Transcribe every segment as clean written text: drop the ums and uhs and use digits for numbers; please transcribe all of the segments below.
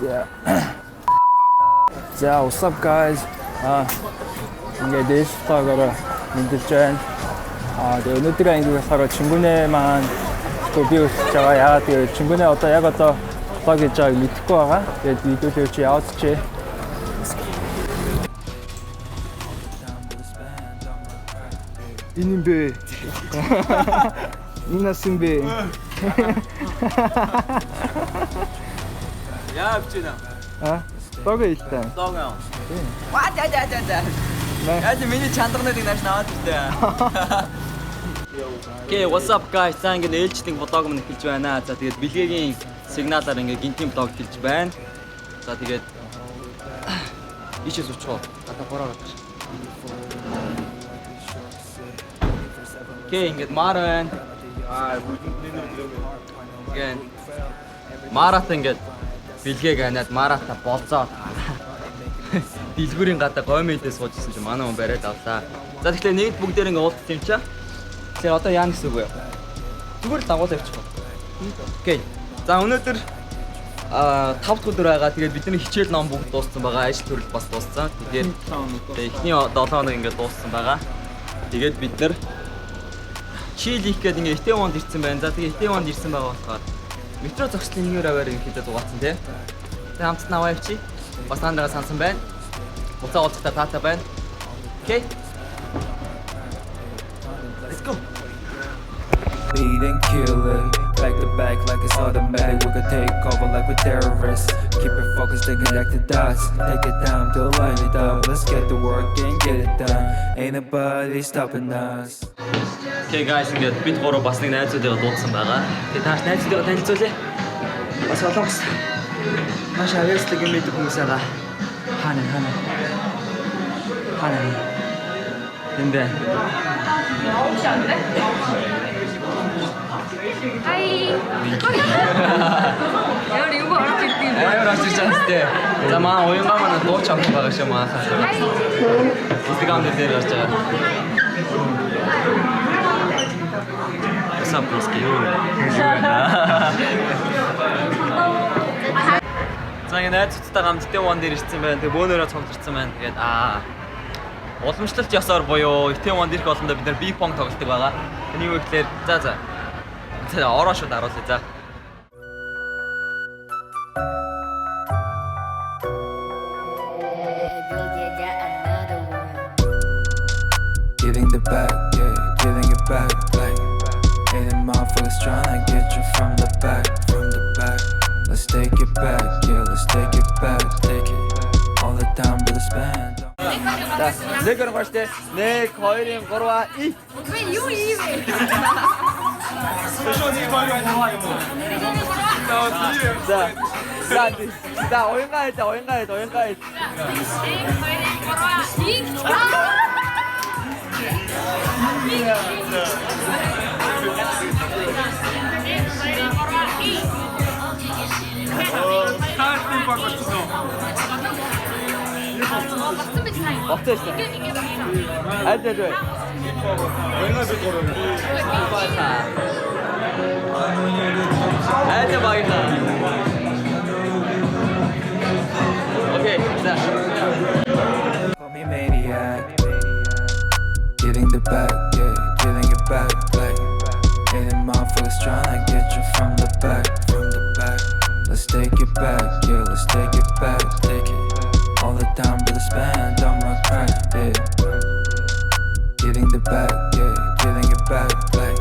Yeah. За, what's up guys? ингээд дэштагаараа мэдэрч байна. Тэгээ өнөөдрийн анги болохоор Чингүнэ만 би үзэж байгаа. Яагаад тэгээ Чингүнэ яг одоо влог хийж байгааг мэдэхгүй байгаа. Тэгээд видео чи яваад чи. Инэмбэ. Инасимбэ. Яавчина. Тога илтээ. Тога. Ваа за. Яаж миний чандарныг нааш наваад ирдээ. Okay, what's up guys? За ингээд ээлжлэн влог мөн эхэлж байна. За тэгээд бэлгээгийн сигналаар ингээд гинтийн влог эхэлж байна. За тэгээд ичээс уучгаа. Гата бороо. Okay, ингээд маар байна. Гэн марат ингээд бэлгээг ханаад марата болцоо. Дэлгүүрийн гадаа гомьёдээс суужсэн чинь манай хүн бариад авлаа. За тэгэхээр нэгд бүгдээр ингээд уулзсан юм чаа. Тэгэхээр одоо яа гэсэн үг вэ? Зүгээр дагуул авчих. Окей. За өнөөдөр 5 дахь өдөр байгаа. Тэгээд бидний хичээл ном бүгд дууссан байгаа. Ажил төрөл бас дууссан. Тэгээд эхний 7 хоног ингээд дууссан байгаа. Тэгээд бид нар чийл их гэдэг ингээд Итewon ирсэн байна. За тэгээд Итewon ирсэн байгаа болохоор метро зогслын нэгэр аваар ингээд дугаацсан тий. Тэгээд хамтдаа аваа явчих. Бас таандаа сансан байна. Буцаа уулзахтаа таатай байна. Окей. Let's go. Beat and kill it, back to back like it's automatic. We could take over like we're terrorists. Keep it focused and connect the dots. Take it down to line it up. Let's get to work and get it done. Ain't nobody stopping us. Okay guys, ингээд бид гурав бас нэг найзуудаа дуудсан байгаа. Тэгээд тааш найзуудаа танилцуулъя. Бас олонгос. Маш авьяастай гэмэдэг хүмүүс байгаа. Хана. Эндээ. Hi. Яа юу орж ирдээ. Орж ирж байгаа сте. За манай уянгаа манай дууч авах байгаа шүү манай. Instagram дээр орж байгаа. Сам просто юу. За ингэ найзуудтай хамт Итewon дээр ирсэн байна. Тэгээ бөөнөрөө цомцорсон байна. Тэгээд уламжлалт ёсоор буюу Итewon ирэх болондоо бид нар биг понг тоглолтог байгаа. Энийг юу гэхээр за. Ороо шууд харуулъя за. Giving the back, yeah, giving it back, like. Ain't the motherfuckers trying to get you from the back. Let's take it back, yeah, let's take it back, take it. All the time to spend. За, нэг гэр гооштэ. 1 2 3 и. Вэ юу ийм вэ? За, уянгаа хэд. Багтаа шүү. Аль вэ? Уянгаа бид гурав. Аль багтаа. Окей, за. Call me maniac. Giving the back, yeah, giving it back, like. Ain't the motherfuckers trying to get you from the back. Let's take it back, yeah, let's take it back, take it. All the time to spend on my crack, yeah. Giving the back, yeah, giving it back, like.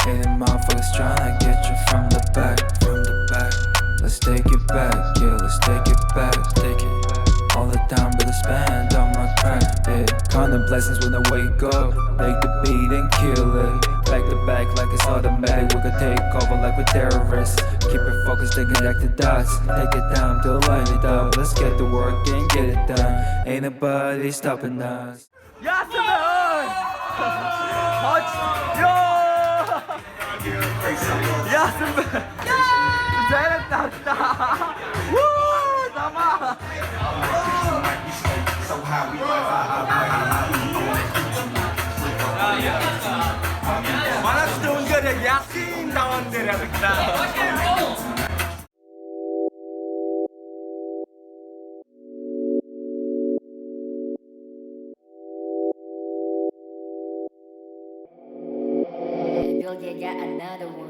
Ain't the motherfuckers trying to get you from the back. Let's take it back, yeah, let's take it back, take it. All the time to spend on my crack, yeah. Counting blessings when I wake up, make the beat and kill it. Back to back like it's automatic. We could take over like we're terrorists. Keep it focused and connect the dots. Take it down to line it up. Let's get to work and get it done. Ain't nobody stopping us. Яасан! Хоч ёо! Яасан! Зэрэг таа. Вуу! Тама! Манайд дүнгээр ясын даван дээр явагдаа. got another one.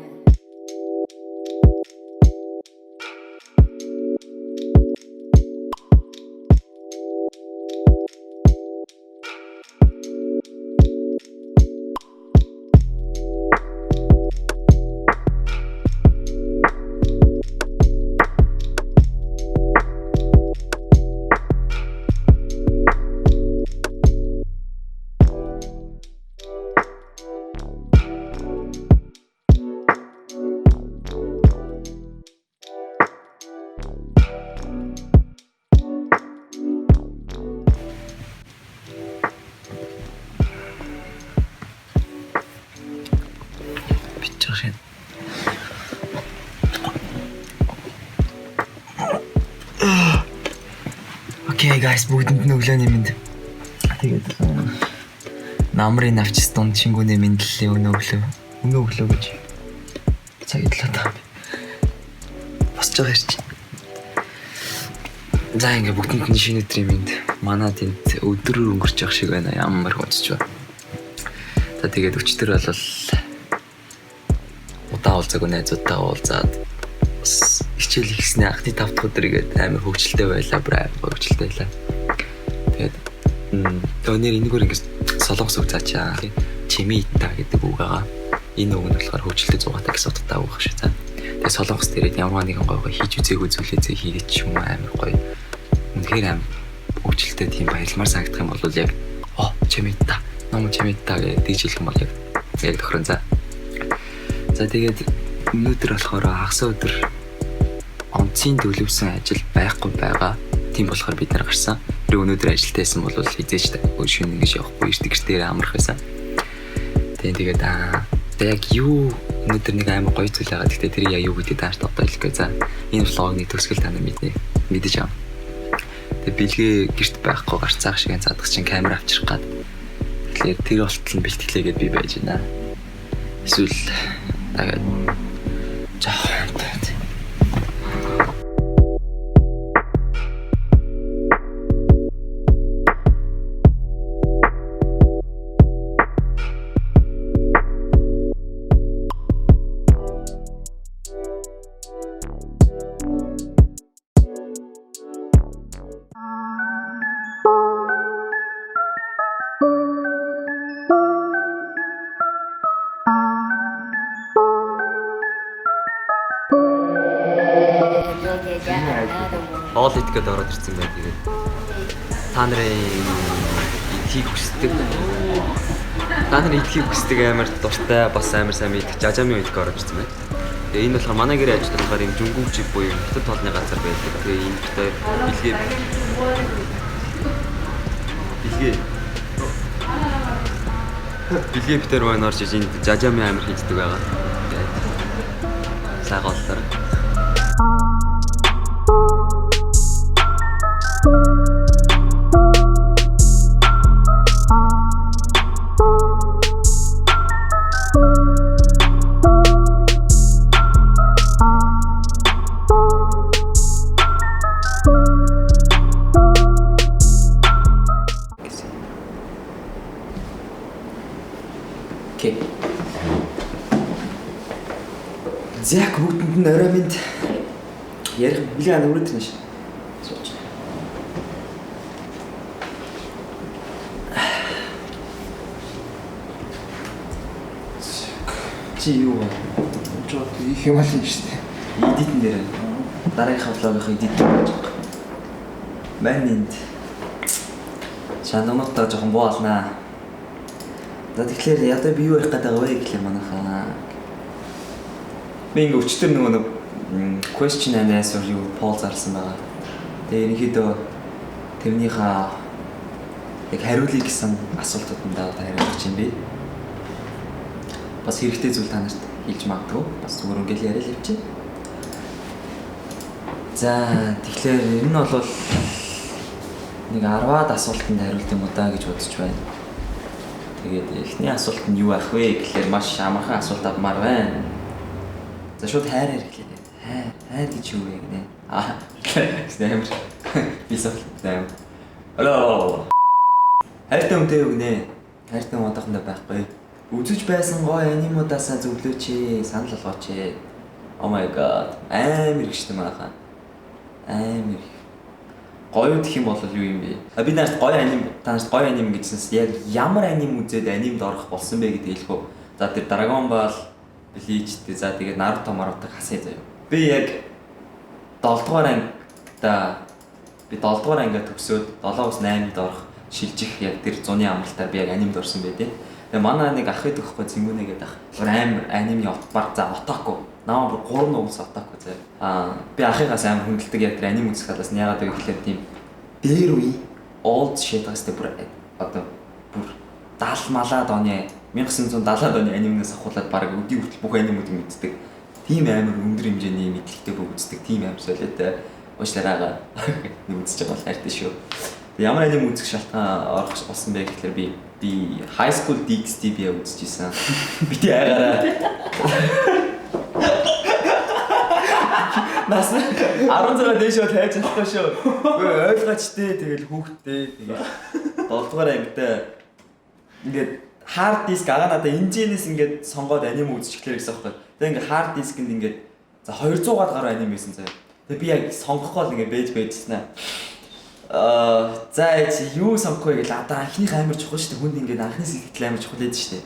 Bitch. Окей, guys, бүгдэнд нь өглөөний мэнд. Тэгээд намрын навчс дунд шингүүний мэдлэлийн өнөө өглөө гэж цаг идлээ та. Босч байгаа чи. За ингээ бүгдэнд нь шинэ өдрийн мэнд. Манад энд өдрөөр өнгөрч явах шиг байна. Ямар гоцч ба. За тэгээд өчтөр бол удаа уулзаагүй найзуудтай уулзаад хичээл хийснээр анхны 5 дахь өдрийгээд амар хөвгчлөлтэй байлаа, хөвгчлөлтэй байлаа. Тэгээд өнөр энэгээр ингэж солонгос үг заачаа. Чимита гэдэг үг байгаа. Энэ үг нь болохоор хөвгчлөлтэй зугаатай гэсэн утгатай үг шүү дээ. Тэгээд солонгос дээрээ ямар нэгэн гоё хийж үзээгүй зүйлээ хийгээд ч юм уу амар гоё. Үнэхээр амар хөвгчлөлтэй тийм баялмаар санагдах юм бол яг чимита, ном чимита гэдэг хэлэх юм бол яг тохирон за. За тэгээд өнөөдөр болохоор хагас өдөр онцгийн төлөвсөн ажил байхгүй байгаа. Тийм болохоор бид нар гарсан. Тэр өнөөдөр ажилтайсан бол хизээч шөнө ингэж явахгүй ирдэг гэртээр амрах байсан. Тэгээд яг юу өнөөдөр нэг амар гоё зүйл байгаа. Гэхдээ тэр яг юу гэдэг тааш тодоо хэлэхгүй. За энэ влогны төгсгөл та нар мэдэж ав. Тэгээд бэлгээ гэрт байхгүй гарцаах шиг цаадах чинь камер авчрах гад. Тэгэхээр тэр болтол нь бэлтгэлээгээд би байж байна. Эсвэл тэгээд All итгэхэд ороод ирсэн байна. Тэгээд та нарын итгэхийг хүсдэг. Та нарын итгэхийг хүсдэг амар дуртай бас амар сайн мэдчих жажамын итгэх ороод ирсэн байна. Тэгээд энэ болохоор манай гэрээ ажиллахаар юм жүнгүүч буюу хөтөд тоолны газар байдаг. Тэгээд энэ дээр билгээ битэр байна орж энэ жажамын амар хийдэг байгаа. Тэгээд сайхан боллоо. Зяк бүгдэнд нь орой минь ярих билээ өнөөдөр нэш. Сууч. Чи юу вэ? Жоо их юм аль шүү дээ. Эдитэн дээр дараагийнхаа влогын эдит гэж байна. Манинт. Шанамтаа жоохон боолнаа. За тэгэхээр ядаа би юу ярих гэдэг вэ гэхлээр манайхаа. Би ингээ өчтөр нэг question and answer юу poll зарсан байгаа. Тэгээ ерөнхийдөө тэрнийхээ яг хариулъя гэсэн асуултуудаа хариулж чинь би. Бас хэрэгтэй зүйл та нарт хэлж магадгүй. Бас зүгээр ингээл яриа л явчих. За тэгэхээр энэ нь бол нэг 10-аад асуултанд хариулт юм уу даа гэж бодож байна. Тэгээд эхний асуулт нь юу ах вэ гэхлээр маш амархан асуулт авмаар байна. За шууд хайраар хэлээ. Хайр гэж юу вэ гэнэ? Амар. Бисаа. Алло. Хайртай хүнтэй юу гэнэ? Хайртай хүн одоохондоо байхгүй. үзэж байсан гоё анимуудаас зөвлөөч, санал болгооч. Oh my god. Амар их штэ манайхаа. Амар их. Гоё гэх юм бол юу юм бэ? Би нааш гоё аним, танаас гоё аним гэжсэнс яг ямар аним үзээд анимд орох болсон бэ гэдэг хэлэх үү. За тэр Dragon Ball, Bleach, за тэгээд Naruto, хасаа заяа. Би яг 7 дугаар ангида би 7 дугаар ангиа төгсөөд 7-8-д орох шилжих яг тэр зуны амралтаар би яг анимд орсон байдیں۔ Тэгээ манай нэг ах идэх байхгүй Цэнгүүнэ гэдэг ах. Амар анимны отбар за отаку. Наа бүр 3 нугас отаку заяа. Би ахыгаас амар хүндэлдэг яг тэр аним үзэх талаас нь яагаад гэвэл тийм дээр үе old shit-аас тэр бүр одоо бүр 70 малаад оны 1970-ад оны анимнаас ахуулаад баг өдий хүртэл бүх анимуудыг мэддэг. Тийм амар өндөр хэмжээний мэдлэгтэй бүх үздэг. Тийм амар солиотой уушлаараа нэг үзэж байгаа бол хайртай шүү. Ямар аним үзэх шалтгаан орох болсон бэ гэхээр би High School DxD би үзчихсэн. Би тий агаараа. Нас 16 дэш бол хайж чадахгүй шүү. Үгүй ойлгооч дээ тэгэл хүүхдтэй тэгэл 7 дугаар ангитай ингээд hard disk надаа инженеэс ингээд сонгоод аним үзчихлээ гэсэн байхгүй. Тэгээ ингээд hard disk-нд ингээд за 200-аад гаруй аним байсан заяа. Тэгээ би яг сонгохгүй л ингээд байжснаа. За юу сонгох вэ гэвэл одоо анхных амар чухал шүү дээ. Хүнд ингээд анхны сэтгэл амар чухал байдаг шүү дээ.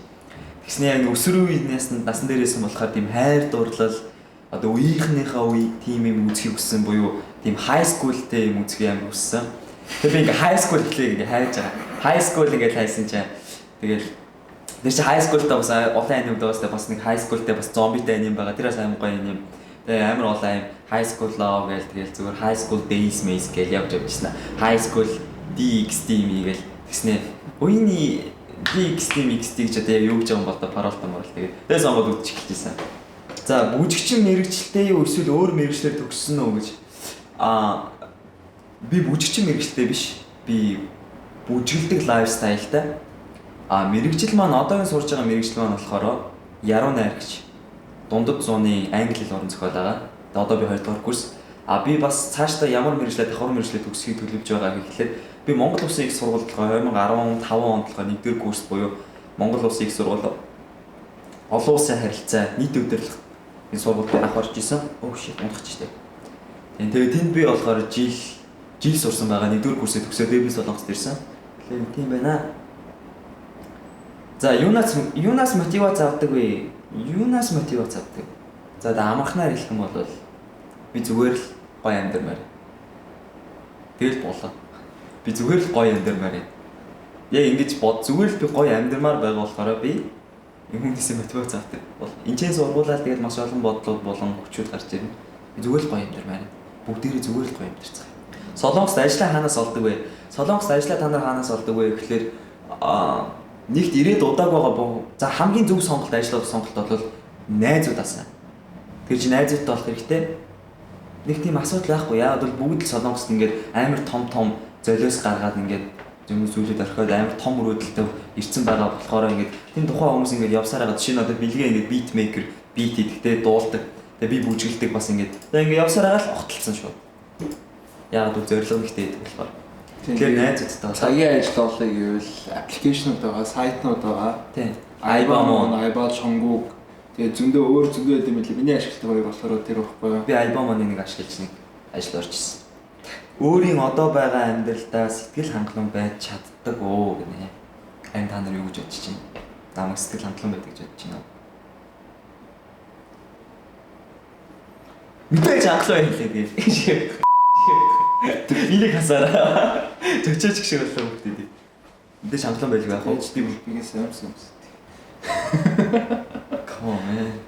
Тэгснэ яг өсвөр үеийнээс насан дээрээс болохоор тийм хайр дурлал одоо үеийнхнийхээ үе тийм юм үзхийг хүссэн буюу тийм high school-тэй юм үзхийг амар хүссэн. Тэгээ би ингээд high school гэхлээр ингээд хайж байгаа. High school ингээд хайсан чинь тэгэл тэр чи high school-тай бас олон анимд бас нэг high school-тэй бас зомбитэй аним байгаа. Тэрээс амар гоё аним. Тэгээ амар олон аним high school love гээл тэгэл зүгээр high school days maze гээл явж явжснаа. High school DxD гээл тэгснэ. Үений DxD гэж одоо яг юу гэж байгаа юм бол та паролтой морал тэгээ. Тэгээ сонгоод үзчих хэлжсэн. За бүжигчин мэрэгчлээ юу эсвэл өөр мэрэгчлэр төгссөн үү гэж би бүжигчин мэрэгчлээ биш. Би бүжиглдэг лайфстайлтай. Мэрэгжил маань одоогийн сурж байгаа мэрэгжил маань болохоор яруу найрагч. Дундад зууны англи хэл орон зохиол байгаа. Одоо би 2 дугаар курс. Би бас цаашдаа ямар мэрэгчлээ давхар мэрэгчлээ төгсөхийг төлөвлөж байгаа гэхлээр би Монгол Улсын их сургуульд 2015 онд болохоор 1-р курст буюу Монгол Улсын их сургууль олон улсын харилцаа нийт удирдлага энэ сургуульд анх орж исэн. Оо shit унах ч тийм. Тэгээд тэнд би болохоор жил сурсан байгаа. 1-р курсээ төгсөөд би Солонгост ирсэн. Тэгэхээр тийм байна. За юунаас мотивац авдаг вэ? Юунаас мотивац авдаг? За амархнаар хэлэх юм бол би зүгээр л гоё амьдмаар. Тэгэл болоо. Би зүгээр л гоё амьдмаар. Яг ингэж бод зүгээр л би гоё амьдмаар байгаа болохоор би хүмүүсээс мотивац авдаг. Бол энэчээ сургуулаад тэгэл маш олон бодлууд болон хүчүүд гарч ирнэ. Би зүгээр л гоё амьдмаар. Бүгдээрээ зүгээр л гоё амьдэрцгаая. Солонгост ажиллаа хаанаас олдог вэ? Солонгост ажиллаа та нар хаанаас олдог вэ гэхлээр нэгт ирээд удааг байгаа боо. За хамгийн зөв сонголт ажлын сонголт бол найзуудаасаа. Тэр чинь найзуудтай болох хэрэгтэй. Нэг тийм асуудал байхгүй. Яагаад бол бүгд л Солонгост ингээд амар том золиос гаргаад ингээд юм зүйлүүд орхиод амар том өрөөдөлтөй ирсэн байгаа болохоор ингээд тийм тухайн хүмүүс ингээд явсаар байгаа. Жишээ нь одоо бэлгээ ингээд beat maker beat хийхдээ дуулдаг. Тэгээ би бүжгэлдэг бас ингээд. Тэгээ ингээд явсаар байгаа л огтлцсон шүү. Яагаад бол зорилго нэгтэй байдаг болохоор. Тэгэхээр найзуудтай цагийн ажил олъё гэвэл аппликейшнуд байгаа, сайтнууд байгаа. Тийм. Айба Чонгуг тэгээ зөндөө өөр зөндөө гэдэг юм лээ. Миний ашигладаг хоёр болохоор тэр байхгүй. Би альбомын нэг ашиглаж нэг ажил орж ирсэн. Өөрийн одоо байгаа амьдралдаа сэтгэл хангалуун байж чаддаг оо гэнэ. Ань та нар юу гэж бодож чинь? Намайг сэтгэл хангалуун байдаг гэж бодож байна. Мэдээж хангалуун хэлээ гээл. Энийг хасаараа. Төчөөч шиг боллоо бүгдээ. Мэдээж хангалуун байлгүй яах вэ? HD бүгдээс юмсан. Come on man.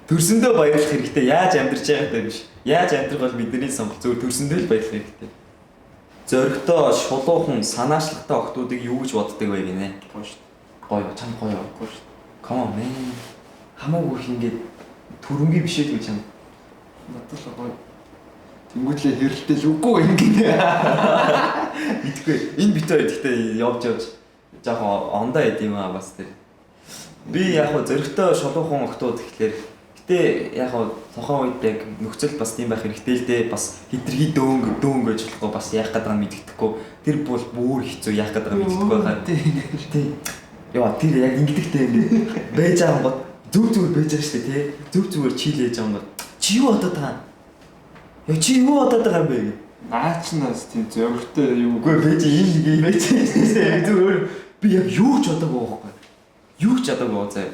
Төрсөндөө баярлах хэрэгтэй. Яаж амьдарч байгаатай биш. Яаж амьдрах бол бидний сонголт. Зөв төрсөндөө л баярлах хэрэгтэй. Зоригтой, шулуухан, санаачлагтай охтуудыг юу гэж боддог вэ гинэ? Гоё шүү. Гоё, чам гоё. Гоё шүү. Come on man. Хамаагүй их ингээд төрөнгийн бишээдгүй чам. Надад л гоё. Тэнгүүтлээ хэрэлтэй л үгүй юм гинэ. Мэдгүй. Энэ бит хоёр гэхдээ явж жоохон ондоо байд юм аа бас тэр. Би яг хөө зөрөгтэй шулуухан охтууд гэхлээр гэтээ яг хөө тухайн үед яг нөхцөл бас тийм байх хэрэгтэй л дээ. Бас хитрхи дөөнгөж болохгүй бас яах гэдэг нь мэддэхгүй. Тэр бол бүр хэцүү яах гэдэг нь мэддэхгүй байгаа. Тийм. Яа тэр яг ингэдэгтэй юм. Бэж байгаа гот зүг зүгээр бэж байгаа шүү дээ тий. Зүг зүгээр чийлээж байгаа гот. Чи юу бодоод байгаа? Яа чи юу бодоод байгаа юм бэ? Наач нас тийм зөрөгтэй юу. Үгүй бэж ийм нэг юм бэж зүгээр би яг юу ч бодоогүй байхгүй. Юу ч бодоогүй заа.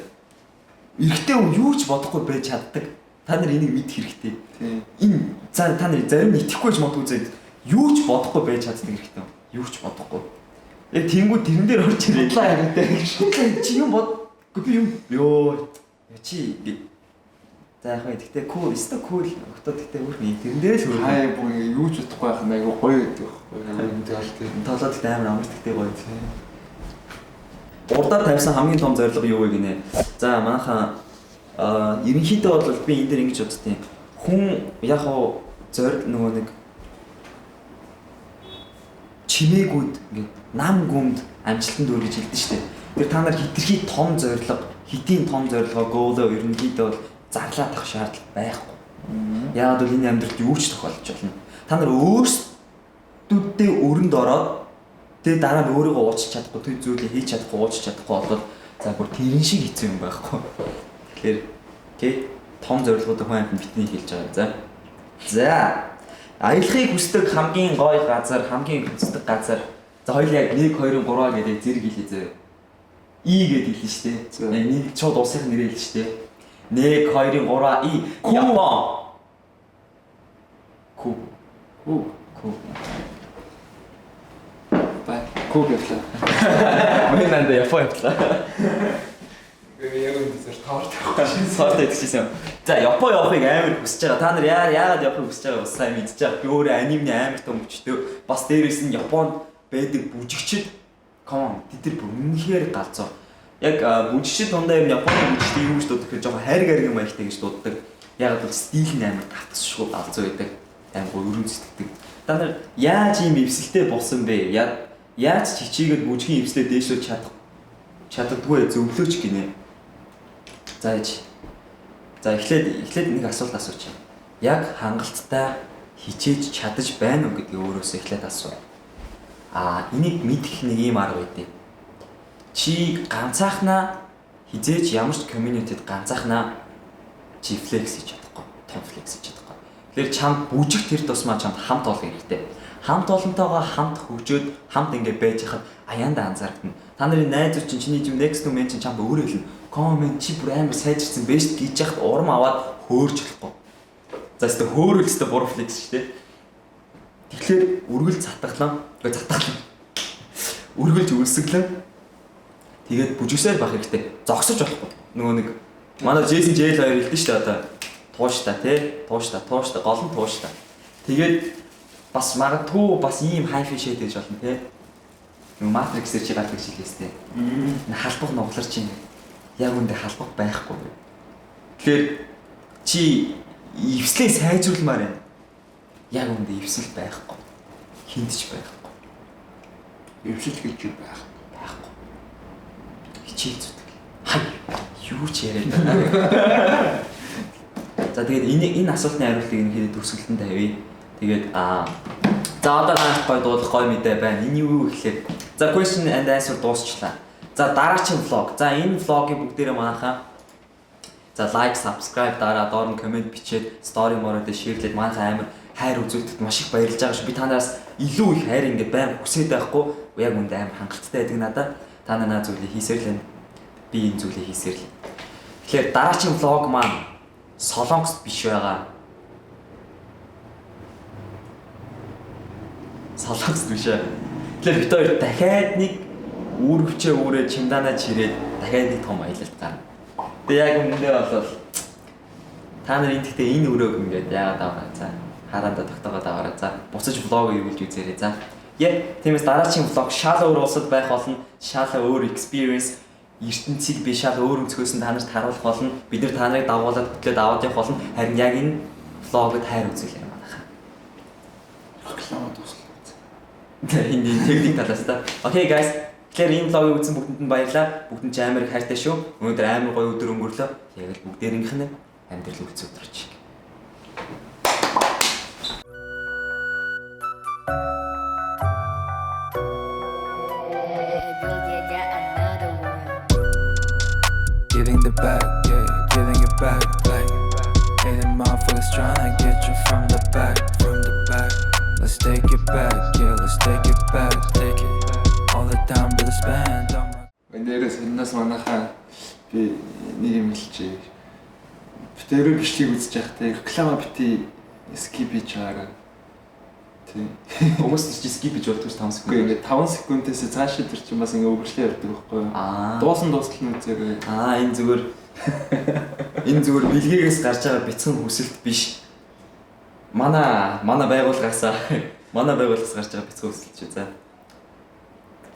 Эрэгтэй хүн юу ч бодохгүй байж чаддаг. Та нар энийг мэдэх хэрэгтэй. Тийм. Энэ та нар зарим нь итгэхгүй ч магадгүй заа. Юу ч бодохгүй байж чаддаг хэрэгтэй. Юу ч бодохгүй. Яг тэнгууд тэрэн дээр орж ирээ. Бодлоо яриатай гэж. Чи юм бодгүй би юм ёо чи за яг гэхдээ cool өстө cool өгтөө гэхдээ өөр нэг тэрэн дээр л өөр Хай бүр юу ч бодохгүй байх нь айгу гоё гэдэг байхгүй. Юм тэгэл тийм. толоод ихтэй амар амар гэхдээ гоё тийм. Урдаар тавьсан хамгийн том зорилго юу вэ гинэ? За манайхаа ерөнхийдөө бол би энэ дээр ингэж боддtiin. Хүн яг хоо нөгөө нэг чимээгүүд ингээд нам гүмд амжилтанд дөр гэж хэлдэг шүү дээ. Тэр та нар хитрхи том зорилго, хитийн том зорилгоо гоолоо ерөнхийдөө бол зарлаад авах шаардлага байхгүй. Яагаад гэвэл энэ амьдралд юу ч тохиолдож болно. Та нар өөрсдөө өрөнд ороод тэгээ дараа нь өөрийгөө уучлах чадахгүй, тэр зүйлийг хийж чадахгүй, уучлах чадахгүй болоод за бүр тэрэн шиг хэцүү юм байхгүй. Тэгэхээр окей, том зорилготой хүн амьтанд битний хэлж байгаа. За. Аялахыг хүсдэг хамгийн гоё газар, хамгийн хүсдэг газар. За хоёул яг 1 2 3 гэдэг зэрэг хэлээ зөө. И гэдэг хэлнэ шүү дээ. Нэг шууд улсын нэрээ хэлнэ шүү дээ. 1 2 3 И. Япон. Ку. Бай. Куу гэвлээ. Мэн нанда Япон явлаа. Яг энэ зэрэг таарч Сорт идчихсэн. За Япон явахыг амар хүсэж байгаа. Та нар яагаад явахыг хүсэж байгааг сайн мэдчихэж байгаа. Би өөрөө анимны амар том хүчтэй. Бас дээрээс нь Японд байдаг бүжигчд come тэд нар үнэхээр галзуу. Яг бүжигчд дундаа юм Японы бүжигчдийг юу гэж дууддаг гэхээр жоохон хайргаргийн маягтай гэж дууддаг. Ягаад бол стил нь амар гацшгүй галзуу байдаг. Амар өрөм зэтгдэг. Та нар яаж ийм эвсэлтэй болсон бэ? Яаж чичээгээд бүжгийн эвслээ дээшлүүлж чаддаггүй зөвлөөч гинэ. За эхлээд нэг асуулт асууч. Яг хангалттай хичээж чадаж байна уу гэдгийг өөрөөсөө эхлээд асуу. Энийг мэдэх нэг юм арга байдیں۔ Чи ганцаахнаа хизээж ямар ч community-д ганцаахнаа чи flex хийж чадахгүй, том flex хийж чадахгүй. Тэгэхээр чамд бүжиг тэр тусмаа чамд хамт олох хэрэгтэй. Хамт олонтойгоо хамт хөгжөөд хамт ингэ байж хахад аяанда анзаардаг. Та нарын найзууд чинь чиний юм next to men чинь чамд өөрөө хэлнэ. Comment чи бүр амар сайжирсан бэст гэж яхад урам аваад хөөрч болохгүй. За өстө хөөрөлцтэй буруу флекс шүү дээ. Тэгэхээр үргэлж затгалан. Үргэлж үлсгэлэн. Тэгээд бүжигсээр байх хэрэгтэй. Зогсож болохгүй. Нөгөө нэг манай Джейсон Джейл хоёр хэлдэг шүү дээ одоо. Тууштай тий. Тууштай гол нь тууштай. Тэгээд бас магадгүй бас ийм хайфи шэд гэж болно тий. Нөгөө матриксээр чи гадаг жилээс тий. Халбах нуглар чинь яг үндэ халбах байхгүй. Тэгэхээр чи эвслээ сайжруулмаар байна. Яг үндэ эвсэл байхгүй. Хинтж байхгүй. эвсэл гэж юу байх. Байхгүй. Хичээл зүтг. Хай юу ч яриад байна. За тэгээд энэ асуултны хариултыг энэ хэд төсөөлтөнд тавья. Тэгээд за одоо нааш гой дуулах гой мэдээ байна. Энэ юу гэхлээр за question and answer дуусчлаа. За дараагийн vlog. За энэ vlog-ийг бүгдээрээ манайхаа за like, subscribe дараа доор нь comment бичээд story мороод шеэрлээд манайхаа амар хайр үзүүлдэхэд маш их баярлж байгаа ш. Би танаас илүү их хайр ингээд байнга хүсээд байхгүй. Яг үндэ амар хангалттай байдаг надад. Та нанаа зүйлийг хийсэрлээ. Би энэ зүйлийг хийсэрлээ. Тэгэхээр дараагийн vlog маань Солонгост биш байгаа. Солонгост биш ээ. Тэгэхээр бид хоёр дахиад нэг үүр хүчээ үүрээ чимдаанаа чирээд дахиад нэг том аялалд гарна. Тэгээ яг өмнөдөө болол та нар энэ гэхдээ энэ өрөөг ингээд яагаад аваа за хараанда тогтоогоод аваарай за буцаж влог өгүүлж үзээрэй за. Тиймээс дараагийн влог шал өөр улсад байх болно. Шал өөр experience ертөнцийг би шал өөр өнцгөөс нь та нарт харуулах болно. Бид нар та нарыг дагуулад хөтлөөд аваад явах болно. Харин яг энэ влогод хайр үзүүлээ манайхаа. Реклама дуслаа. Энэ техник талаас та. Okay guys. Тэгэхээр энэ влогийг үзсэн бүгдэнд нь баярлалаа. Бүгдэнд ч амар их хайртай шүү. Өнөөдөр амар гоё өдөр өнгөрлөө. Яг л бүгдээрийнх нь амьдрал өгч өдрөч. Go get another one. back, yeah, giving it back, like hitting motherfuckers trying to get you from the back, Let's take it back, yeah, let's take it back, take it all the time, brother, spend on my. Нэрээс энэс манайхаа би нэг юм хэлчихье. Битэрүү бичлэг үзэж байхдаа реклама бити скип хийж байгаагаа. Тийм. Хүмүүс ч skip хийж болдог ш 5 секунд. Үгүй ингээд 5 секундээс цаашаа тэр чинь бас ингээд өвөрчлөө явдаг байхгүй юу? Дуусан дуустал нь үзээрэй. Энэ зүгээр энэ зүгээр бэлгээгээс гарч байгаа бяцхан хүсэлт биш. Манай байгууллагаас гарч байгаа бяцхан хүсэлт чи за.